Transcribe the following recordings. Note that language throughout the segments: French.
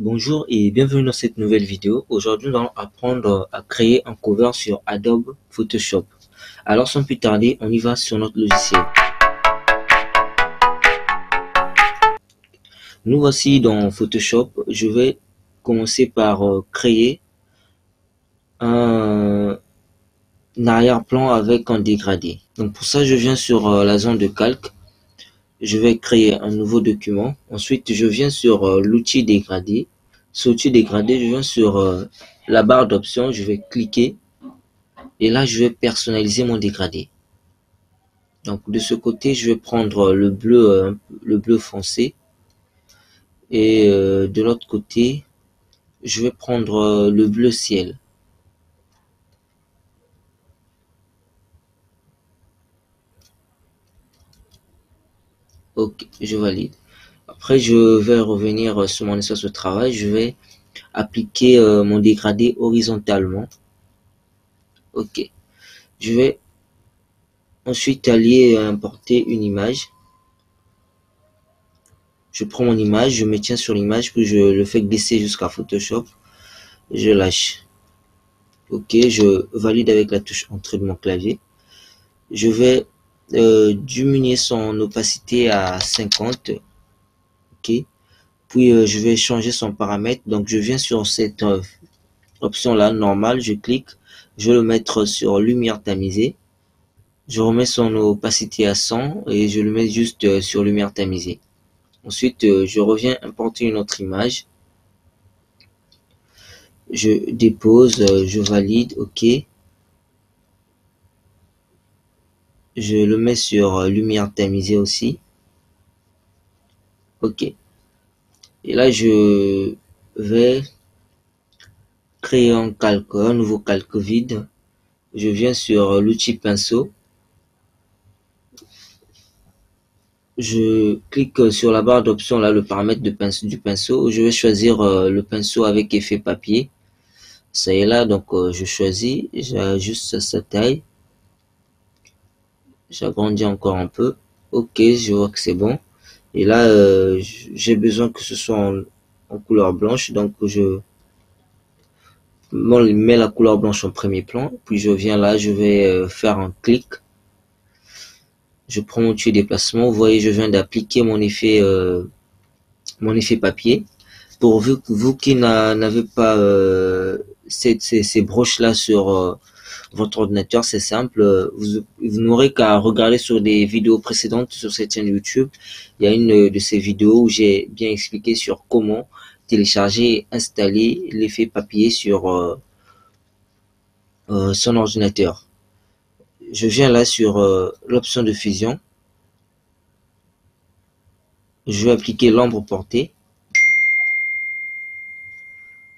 Bonjour et bienvenue dans cette nouvelle vidéo. Aujourd'hui, nous allons apprendre à créer un cover sur Adobe Photoshop. Alors, sans plus tarder, on y va sur notre logiciel. Nous voici dans Photoshop. Je vais commencer par créer un arrière-plan avec un dégradé. Donc pour ça, je viens sur la zone de calque. Je vais créer un nouveau document. Ensuite, je viens sur l'outil dégradé. Sur l'outil dégradé, je viens sur la barre d'options. Je vais cliquer. Et là, je vais personnaliser mon dégradé. Donc de ce côté, je vais prendre le bleu foncé. Et de l'autre côté, je vais prendre le bleu ciel. Ok, je valide. Après, je vais revenir sur mon espace de travail. Je vais appliquer mon dégradé horizontalement. Ok. Je vais ensuite aller importer une image. Je prends mon image, je me tiens sur l'image, puis je le fais glisser jusqu'à Photoshop. Je lâche. Ok, je valide avec la touche entrée de mon clavier. Je vais diminuer son opacité à 50. Ok. Puis je vais changer son paramètre. Donc je viens sur cette option là, normale, je clique. Je vais le mettre sur lumière tamisée. Je remets son opacité à 100 et je le mets juste sur lumière tamisée. Ensuite, je reviens importer une autre image. Je dépose, je valide, ok. Je le mets sur lumière tamisée aussi. Ok. Et là, je vais créer un calque, un nouveau calque vide. Je viens sur l'outil pinceau. Je clique sur la barre d'options, là, le paramètre du pinceau. Je vais choisir le pinceau avec effet papier. Ça y est là, donc je choisis, j'ajuste sa taille. J'agrandis encore un peu. Ok, je vois que c'est bon. Et là, j'ai besoin que ce soit en couleur blanche. Donc, je mets la couleur blanche en premier plan. Puis, je viens là, je vais faire un clic. Je prends mon tuyau déplacement. Vous voyez, je viens d'appliquer mon effet papier. Pour vous qui n'avez pas ces broches-là sur votre ordinateur, c'est simple. Vous n'aurez qu'à regarder sur des vidéos précédentes sur cette chaîne YouTube. Il y a une de ces vidéos où j'ai bien expliqué sur comment télécharger et installer l'effet papier sur son ordinateur. Je viens là sur l'option de fusion. Je vais appliquer l'ombre portée.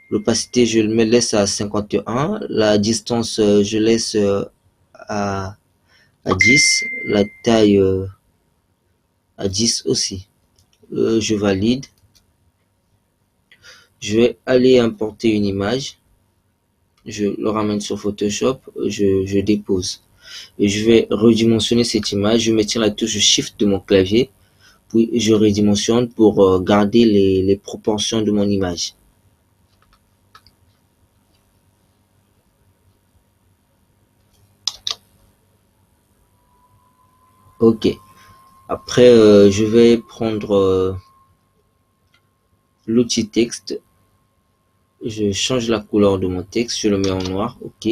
L'opacité, je me laisse à 51. La distance, je laisse à 10. La taille à 10 aussi. Je valide. Je vais aller importer une image. Je le ramène sur Photoshop. Je dépose. Et je vais redimensionner cette image. Je maintiens la touche Shift de mon clavier. Puis je redimensionne pour garder les proportions de mon image. Ok. Après, je vais prendre l'outil texte. Je change la couleur de mon texte. Je le mets en noir. Ok.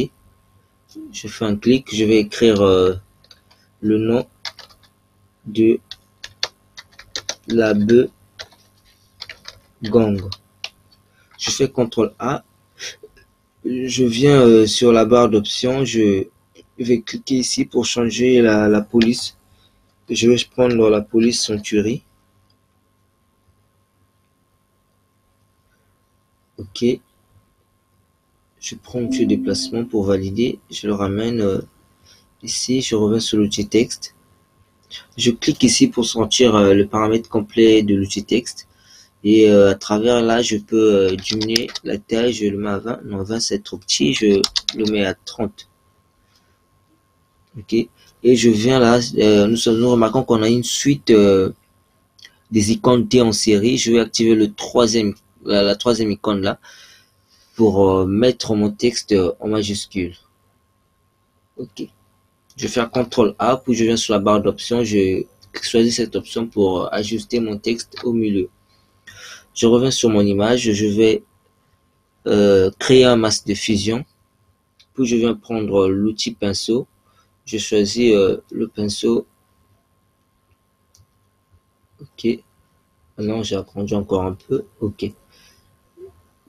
Je fais un clic. Je vais écrire le nom de la bœuf gang. Je fais CTRL A. Je viens sur la barre d'options. Je vais cliquer ici pour changer la police. Je vais prendre la police Century. Ok. Je prends le déplacement pour valider. Je le ramène ici. Je reviens sur l'outil texte. Je clique ici pour sortir le paramètre complet de l'outil texte. Et à travers là, je peux diminuer la taille. Je le mets à 20. Non, 20 c'est trop petit. Je le mets à 30. Ok. Et je viens là. Nous remarquons qu'on a une suite des icônes T en série. Je vais activer le troisième la troisième icône là, pour mettre mon texte en majuscule. Ok. Je vais faire CTRL A, puis je viens sur la barre d'options, je choisis cette option pour ajuster mon texte au milieu. Je reviens sur mon image, je vais créer un masque de fusion, puis je viens prendre l'outil pinceau, je choisis le pinceau. Ok, maintenant j'ai agrandi encore un peu. Ok,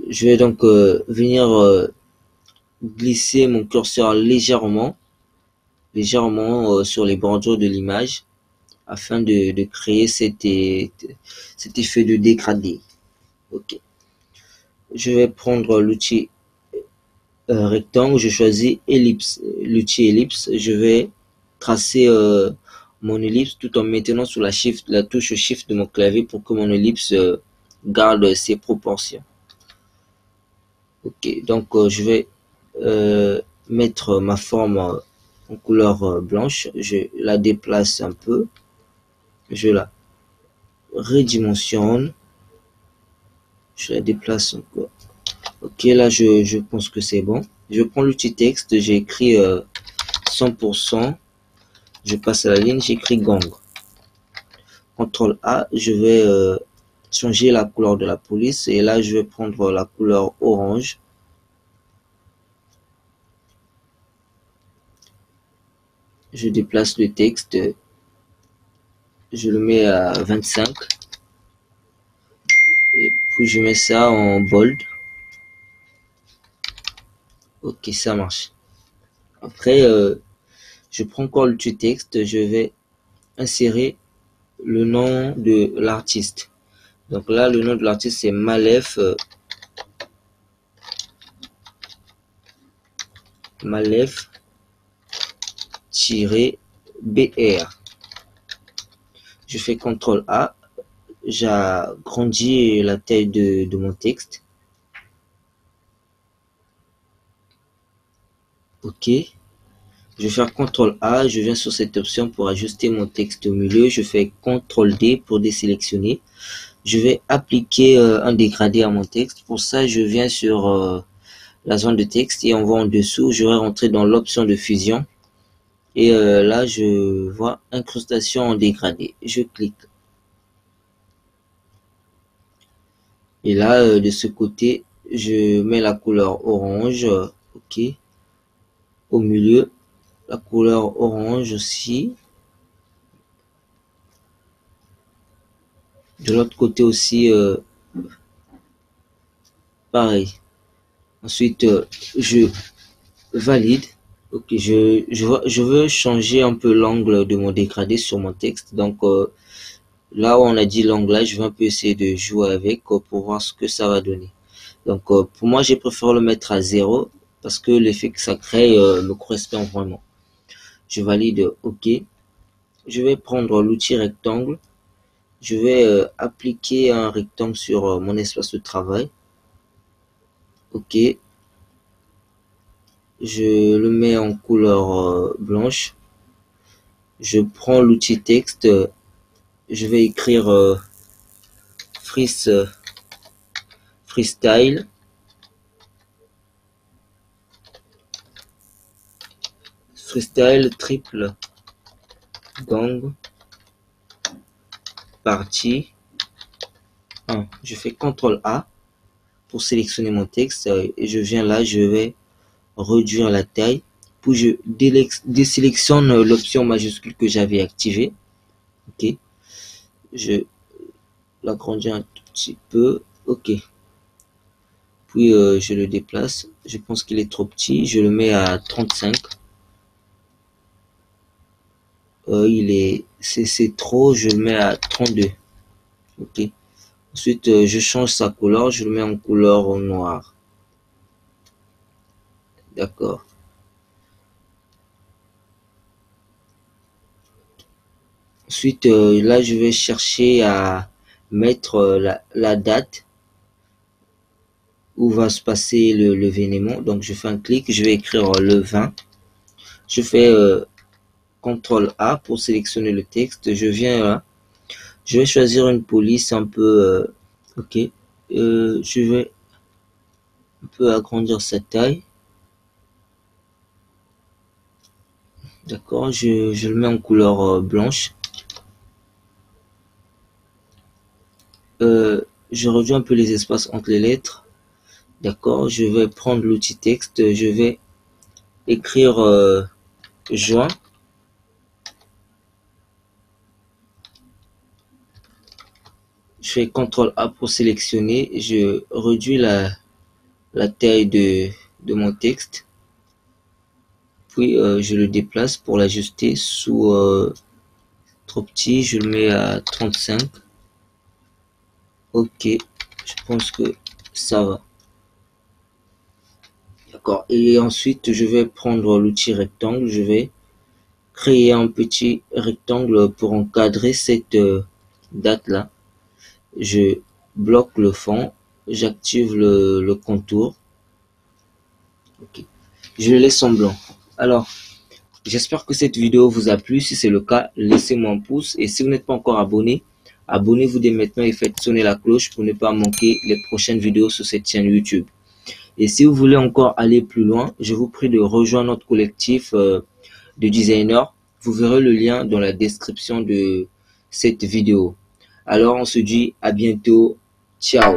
je vais donc venir glisser mon curseur légèrement sur les bordures de l'image afin de créer cet effet de dégradé. Ok, je vais prendre l'outil rectangle, je choisis ellipse, l'outil ellipse, je vais tracer mon ellipse tout en maintenant sur la touche shift de mon clavier pour que mon ellipse garde ses proportions. Ok, donc je vais mettre ma forme en couleur blanche, je la déplace un peu, je la redimensionne, je la déplace encore. Ok, là je pense que c'est bon. Je prends l'outil texte, j'ai écrit 100%, je passe à la ligne, j'écris gang. CTRL A, je vais changer la couleur de la police et là je vais prendre la couleur orange. Je déplace le texte, je le mets à 25 et puis je mets ça en bold. Ok, ça marche. Après, je prends encore l'outil texte, je vais insérer le nom de l'artiste. Donc là, le nom de l'artiste c'est Malef. Malef-BR. Je fais CTRL A, j'agrandis la taille de mon texte. Ok. Je vais faire CTRL A, je viens sur cette option pour ajuster mon texte au milieu. Je fais CTRL D pour désélectionner. Je vais appliquer un dégradé à mon texte. Pour ça, je viens sur la zone de texte et on va en dessous. Je vais rentrer dans l'option de fusion. Et là, je vois incrustation en dégradé. Je clique. Et là, de ce côté, je mets la couleur orange. Ok. Au milieu, la couleur orange aussi. De l'autre côté aussi, pareil. Ensuite, je valide. Ok, je veux changer un peu l'angle de mon dégradé sur mon texte. Donc, là où on a dit l'angle là, je vais un peu essayer de jouer avec pour voir ce que ça va donner. Donc, pour moi, j'ai préféré le mettre à 0 parce que l'effet que ça crée me correspond vraiment. Je valide OK. Je vais prendre l'outil rectangle. Je vais appliquer un rectangle sur mon espace de travail. OK. Je le mets en couleur blanche. Je prends l'outil texte. Je vais écrire freestyle. Freestyle triple gang partie 1. Je fais CTRL A pour sélectionner mon texte et je viens là, je vais réduire la taille, puis je désélectionne l'option majuscule que j'avais activée. Ok, je l'agrandis un tout petit peu. Ok, puis je le déplace. Je pense qu'il est trop petit, je le mets à 35. C'est trop, je le mets à 32. Ok, ensuite je change sa couleur, je le mets en couleur noire. D'accord. Ensuite, là, je vais chercher à mettre la date où va se passer l'événement. Donc, je fais un clic, je vais écrire le 20. Je fais CTRL A pour sélectionner le texte. Je viens là. Je vais choisir une police un peu... ok. Je vais un peu agrandir sa taille. D'accord, je le mets en couleur blanche. Je réduis un peu les espaces entre les lettres. D'accord, je vais prendre l'outil texte, je vais écrire juin. Je fais CTRL A pour sélectionner, je réduis la taille de mon texte, puis je le déplace pour l'ajuster sous trop petit, je le mets à 35. Ok, je pense que ça va. D'accord, et ensuite je vais prendre l'outil rectangle, je vais créer un petit rectangle pour encadrer cette date là. Je bloque le fond, j'active le contour. Ok, je le laisse en blanc. Alors, j'espère que cette vidéo vous a plu. Si c'est le cas, laissez-moi un pouce. Et si vous n'êtes pas encore abonné, abonnez-vous dès maintenant et faites sonner la cloche pour ne pas manquer les prochaines vidéos sur cette chaîne YouTube. Et si vous voulez encore aller plus loin, je vous prie de rejoindre notre collectif de designers. Vous verrez le lien dans la description de cette vidéo. Alors on se dit à bientôt. Ciao.